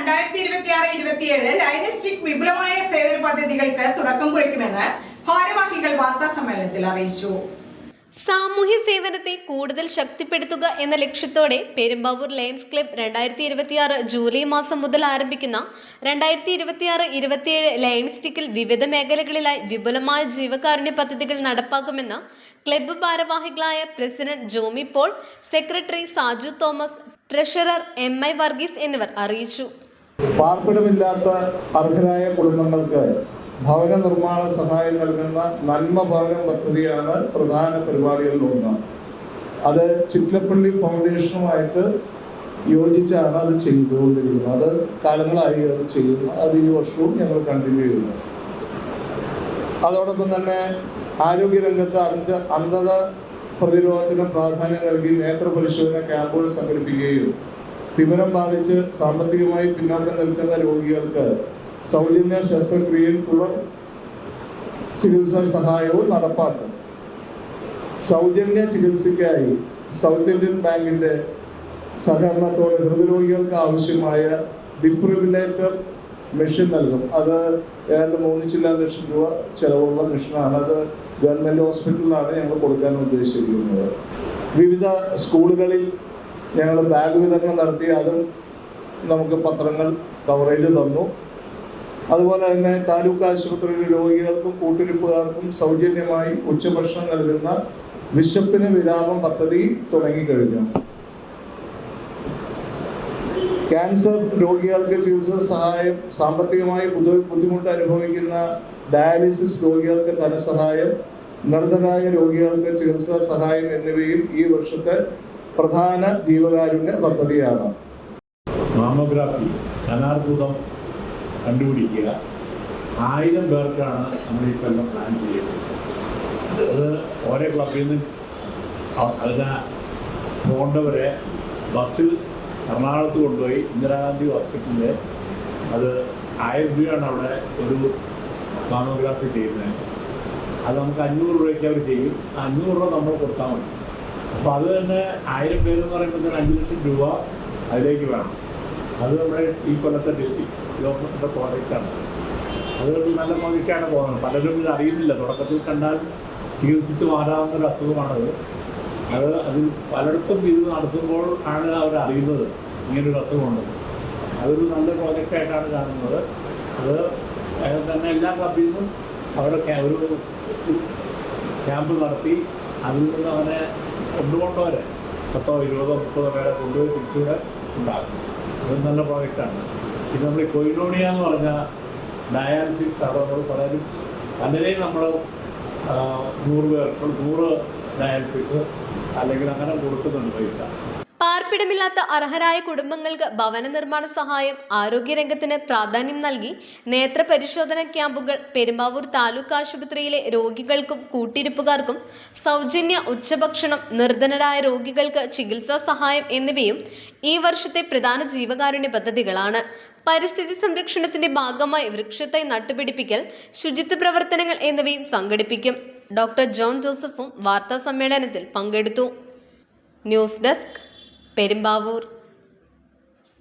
2026-27 diagnostic വിപുലമായ സേവന പദ്ധതികൾക്ക് തുടക്കം കുറിക്കുമെന്ന് ഭാരവാഹികൾ വാർത്താസമ്മേളനത്തിൽ അറിയിച്ചു. സാമൂഹ്യ സേവനത്തെ കൂടുതൽ ശക്തിപ്പെടുത്തുക എന്ന ലക്ഷ്യത്തോടെ പെരുമ്പാവൂർ ലയൺസ് ക്ലബ്ബ് 2026 ജൂലൈ മാസം മുതൽ ആരംഭിക്കുന്ന 2026-27 ലയൺസ്റ്റിക്കിൽ വിവിധ മേഖലകളിലായി വിപുലമായ ജീവകാരുണ്യ പദ്ധതികൾ നടപ്പാക്കുമെന്ന് ക്ലബ്ബ് ഭാരവാഹികളായ president Jomi Paul, secretary Saju Thomas, treasurer MI Varghese എന്നിവർ അറിയിച്ചു. പാർപ്പിടമില്ലാത്ത അർഹരായ കുടുംബങ്ങൾക്ക് ഭവന നിർമ്മാണ സഹായം നൽകുന്ന നന്മ ഭവനം പദ്ധതിയാണ് പ്രധാന പരിപാടികളിൽ ഒന്ന്. അത് ചിറ്റലപ്പള്ളി ഫൗണ്ടേഷനുമായിട്ട് യോജിച്ചാണ് അത് ചെയ്തുകൊണ്ടിരിക്കുന്നത്. അത് കാലങ്ങളായി അത് ചെയ്യുന്നു. അത് ഈ വർഷവും ഞങ്ങൾ കണ്ടിന്യൂ ചെയ്യുന്നു. അതോടൊപ്പം തന്നെ ആരോഗ്യരംഗത്ത് അന്ധത പ്രതിരോധത്തിന് പ്രാധാന്യം നൽകി നേത്ര പരിശോധന ക്യാമ്പുകൾ സംഘടിപ്പിക്കുകയും തിമിരം ബാധിച്ച് സാമ്പത്തികമായി പിന്നോക്കം നിൽക്കുന്ന രോഗികൾക്ക് സൗജന്യ ശസ്ത്രക്രിയയിൽ തുടർ ചികിത്സാ സഹായവും നടപ്പാക്കും. സൗജന്യ ചികിത്സയ്ക്കായി സൗത്ത് ഇന്ത്യൻ ബാങ്കിന്റെ സഹകരണത്തോടെ ഹൃദ്രോഗികൾക്ക് ആവശ്യമായ ഡിഫിബ്രിലേറ്റർ മെഷീൻ നൽകും. അത് ഏതാണ്ട് 3 ലക്ഷം രൂപ ചെലവുള്ള മെഷീനാണ്. അത് ഗവൺമെന്റ് ഹോസ്പിറ്റലിലാണ് ഞങ്ങൾ കൊടുക്കാൻ ഉദ്ദേശിച്ചിരിക്കുന്നത്. വിവിധ സ്കൂളുകളിൽ ഞങ്ങൾ ബാഗ് വിതരണം നടത്തി. അതും നമുക്ക് പത്രങ്ങൾ കവറേജ് തന്നു. അതുപോലെ തന്നെ താലൂക്ക് ആശുപത്രിയിലെ രോഗികൾക്കും കൂട്ടിരിപ്പുകാർക്കും സൗജന്യമായി ഉച്ചഭക്ഷണം നൽകുന്ന വിശപ്പിന് വിരാമം പദ്ധതി തുടങ്ങിക്കഴിഞ്ഞു. ക്യാൻസർ രോഗികൾക്ക് ചികിത്സാ സഹായം, സാമ്പത്തികമായി ബുദ്ധിമുട്ട് അനുഭവിക്കുന്ന ഡയാലിസിസ് രോഗികൾക്ക് ധനസഹായം, നിർധനരായ രോഗികൾക്ക് ചികിത്സാ സഹായം എന്നിവയും ഈ വർഷത്തെ പ്രധാന ജീവകാരുണ്യ പദ്ധതിയാണ്. മാമോഗ്രാഫി സ്ഥാനാർബുദം കണ്ടുപിടിക്കുക 1000 പേർക്കാണ് നമ്മൾ ഈ കൊല്ലം പ്ലാൻ ചെയ്യുന്നത്. അത് ഓരോ ക്ലബിൽ നിന്ന് അതിന് പോകേണ്ടവരെ ബസ്സിൽ എറണാകുളത്ത് കൊണ്ടുപോയി ഇന്ദിരാഗാന്ധി ഹോസ്പിറ്റലിൽ അത് 1000 രൂപയാണ് അവിടെ ഒരു മാമോഗ്രാഫി ചെയ്യുന്നത്. അത് നമുക്ക് 500 രൂപയ്ക്ക് അവർ ചെയ്യും. 500 രൂപ നമ്മൾ കൊടുത്താൽ മതി. അപ്പോൾ അത് തന്നെ 1000 പേരെന്ന് പറയുമ്പോൾ 5 ലക്ഷം രൂപ അതിലേക്ക് വേണം. അത് നമ്മുടെ ഈ കൊല്ലത്തെ ഡിസ്ട്രിക്ട് ഗവൺമെൻറ്റിൻ്റെ പ്രോജക്റ്റാണ്. അതൊരു നല്ല പ്രോജക്റ്റാണ് പോകുന്നത്. പലരും ഇത് അറിയുന്നില്ല. തുടക്കത്തിൽ കണ്ടാൽ ചികിത്സിച്ച് മാറാവുന്നൊരു അസുഖമാണത്. അതിൽ പലയിടത്തും ഇത് നടത്തുമ്പോൾ ആണ് അവർ അറിയുന്നത് ഇങ്ങനൊരു അസുഖമുണ്ട്. അതൊരു നല്ല പ്രോജക്റ്റായിട്ടാണ് കാണുന്നത്. അത് തന്നെ എല്ലാ ക്ലബിൽ നിന്നും അവിടെ ഒരു ക്യാമ്പ് നടത്തി അതിൽ നിന്ന് അവനെ കൊണ്ടുപോകേണ്ടവരെ 10, 20, 30 പേരെ കൊണ്ടുപോയി തിരിച്ചുകൂടെ ഉണ്ടാകും. അത് നല്ല പ്രോജക്റ്റാണ്. ഇത് നമ്മൾ കൊയിനോണിയ എന്ന് പറഞ്ഞ ഡയാലിസിസ് നമ്മൾ പലരെയും നമ്മൾ 100 പേർക്ക് 100 ഡയാലിസിസ് അല്ലെങ്കിൽ അങ്ങനെ കൊടുക്കുന്നുണ്ട് പൈസ. പാർപ്പിടമില്ലാത്ത അർഹരായ കുടുംബങ്ങൾക്ക് ഭവന നിർമ്മാണ സഹായം, ആരോഗ്യരംഗത്തിന് പ്രാധാന്യം നൽകി നേത്ര പരിശോധന ക്യാമ്പുകൾ, പെരുമ്പാവൂർ താലൂക്ക് ആശുപത്രിയിലെ രോഗികൾക്കും കൂട്ടിരിപ്പുകാർക്കും സൗജന്യ ഉച്ചഭക്ഷണം, നിർധനരായ രോഗികൾക്ക് ചികിത്സാ സഹായം എന്നിവയും ഈ വർഷത്തെ പ്രധാന ജീവകാരുണ്യ പദ്ധതികളാണ്. പരിസ്ഥിതി സംരക്ഷണത്തിന്റെ ഭാഗമായി വൃക്ഷത്തൈ നട്ടുപിടിപ്പിക്കൽ, ശുചിത്വ പ്രവർത്തനങ്ങൾ എന്നിവയും സംഘടിപ്പിക്കും. ഡോക്ടർ ജോൺ ജോസഫും വാർത്താ സമ്മേളനത്തിൽ പങ്കെടുത്തു. News desk Perumbavoor.